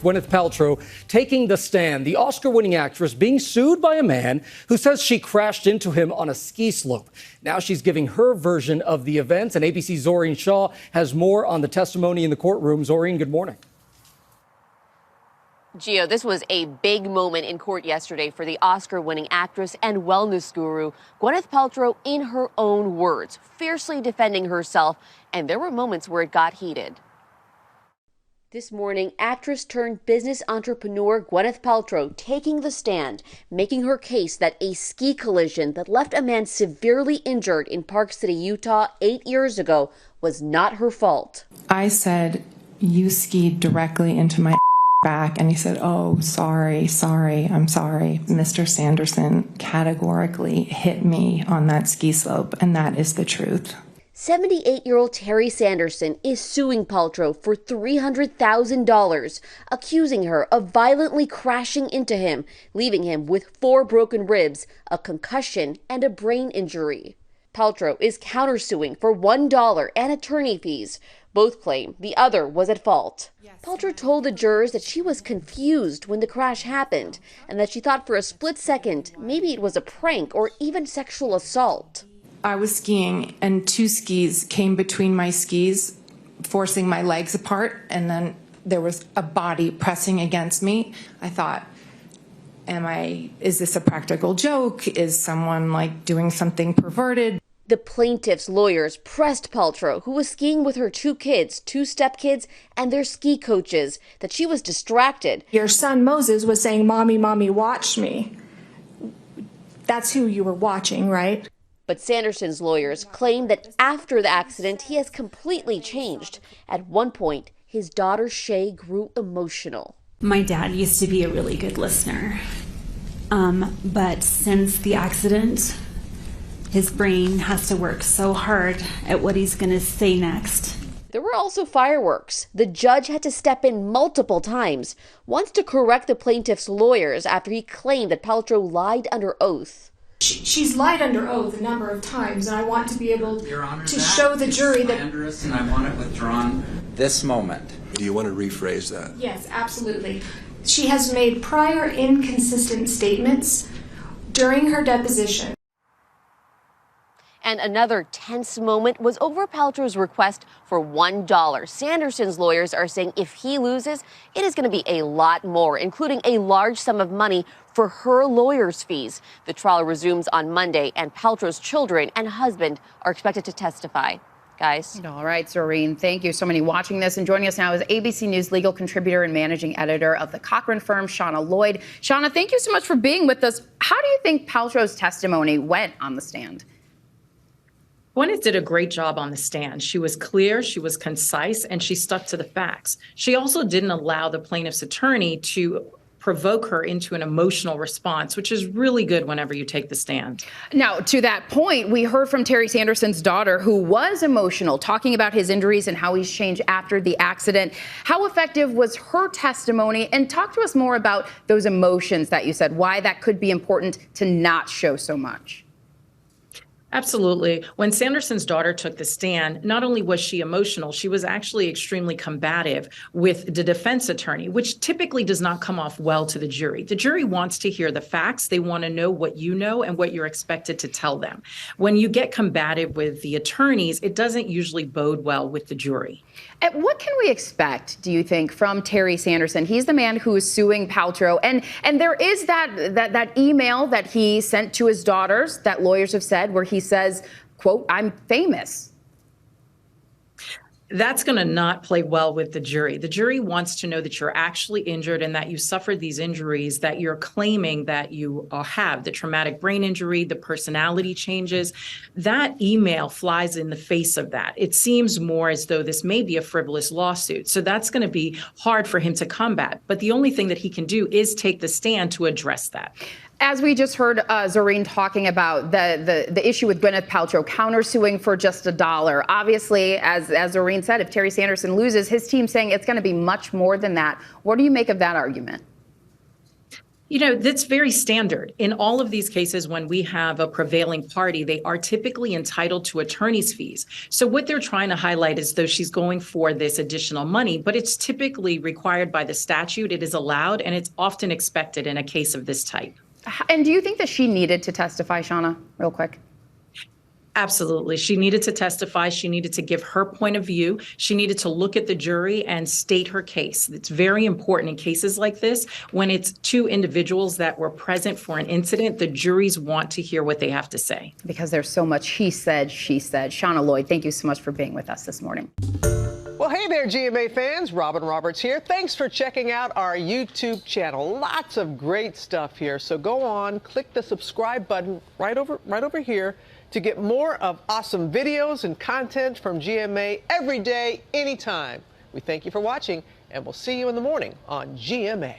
Gwyneth Paltrow taking the stand, the Oscar-winning actress being sued by a man who says she crashed into him on a ski slope. Now she's giving her version of the events, and ABC's Zoreen Shaw has more on the testimony in the courtroom. Zoreen, good morning. Gio, this was a big moment in court yesterday for the Oscar-winning actress and wellness guru, Gwyneth Paltrow, in her own words, fiercely defending herself, and there were moments where it got heated. This morning, actress turned business entrepreneur Gwyneth Paltrow taking the stand, making her case that a ski collision that left a man severely injured in Park City, Utah 8 years ago was not her fault. I said, "You skied directly into my back," and he said, "Oh, sorry, I'm sorry." Mr. Sanderson categorically hit me on that ski slope, and that is the truth. 78-year-old Terry Sanderson is suing Paltrow for $300,000, accusing her of violently crashing into him, leaving him with 4 broken ribs, a concussion, and a brain injury. Paltrow is countersuing for $1 and attorney fees. Both claim the other was at fault. Paltrow told the jurors that she was confused when the crash happened and that she thought for a split second maybe it was a prank or even sexual assault. I was skiing and 2 skis came between my skis, forcing my legs apart, and then there was a body pressing against me. I thought, is this a practical joke? Is someone doing something perverted? The plaintiff's lawyers pressed Paltrow, who was skiing with her 2 kids, 2 stepkids, and their ski coaches, that she was distracted. Your son Moses was saying, "Mommy, mommy, watch me." That's who you were watching, right? But Sanderson's lawyers claim that after the accident, he has completely changed. At one point, his daughter Shay grew emotional. My dad used to be a really good listener, but since the accident, his brain has to work so hard at what he's going to say next. There were also fireworks. The judge had to step in multiple times, once to correct the plaintiff's lawyers after he claimed that Paltrow lied under oath. She's lied under oath a number of times, and I want to be able to show the jury that... And I want it withdrawn this moment. Do you want to rephrase that? Yes, absolutely. She has made prior inconsistent statements during her deposition. And another tense moment was over Paltrow's request for $1. Sanderson's lawyers are saying if he loses, it is going to be a lot more, including a large sum of money for her lawyer's fees. The trial resumes on Monday, and Paltrow's children and husband are expected to testify. Guys. All right, Zoreen, thank you. So many watching this, and joining us now is ABC News legal contributor and managing editor of the Cochran firm, Shauna Lloyd. Shauna, thank you so much for being with us. How do you think Paltrow's testimony went on the stand? Gwyneth did a great job on the stand. She was clear, she was concise, and she stuck to the facts. She also didn't allow the plaintiff's attorney to provoke her into an emotional response, which is really good whenever you take the stand. Now, to that point, we heard from Terry Sanderson's daughter, who was emotional, talking about his injuries and how he's changed after the accident. How effective was her testimony? And talk to us more about those emotions that you said, why that could be important to not show so much. Absolutely. When Sanderson's daughter took the stand, not only was she emotional, she was actually extremely combative with the defense attorney, which typically does not come off well to the jury. The jury wants to hear the facts. They want to know what you know and what you're expected to tell them. When you get combative with the attorneys, it doesn't usually bode well with the jury. And what can we expect, do you think, from Terry Sanderson? He's the man who is suing Paltrow. And there is that email that he sent to his daughters that lawyers have said where he says, quote, "I'm famous." That's going to not play well with the jury. The jury wants to know that you're actually injured and that you suffered these injuries that you're claiming that you have, the traumatic brain injury, the personality changes. That email flies in the face of that. It seems more as though this may be a frivolous lawsuit. So that's going to be hard for him to combat. But the only thing that he can do is take the stand to address that. As we just heard Zoreen talking about the issue with Gwyneth Paltrow countersuing for just $1. Obviously, as Zoreen said, if Terry Sanderson loses, his team's saying it's going to be much more than that. What do you make of that argument? You know, that's very standard. In all of these cases, when we have a prevailing party, they are typically entitled to attorney's fees. So what they're trying to highlight is though she's going for this additional money, but it's typically required by the statute. It is allowed, and it's often expected in a case of this type. And do you think that she needed to testify, Shauna, real quick? Absolutely. She needed to testify. She needed to give her point of view. She needed to look at the jury and state her case. It's very important in cases like this. When it's two individuals that were present for an incident, the juries want to hear what they have to say. Because there's so much he said, she said. Shauna Lloyd, thank you so much for being with us this morning. Well, hey there, GMA fans. Robin Roberts here. Thanks for checking out our YouTube channel. Lots of great stuff here. So go on, click the subscribe button right over here to get more of awesome videos and content from GMA every day, anytime. We thank you for watching, and we'll see you in the morning on GMA.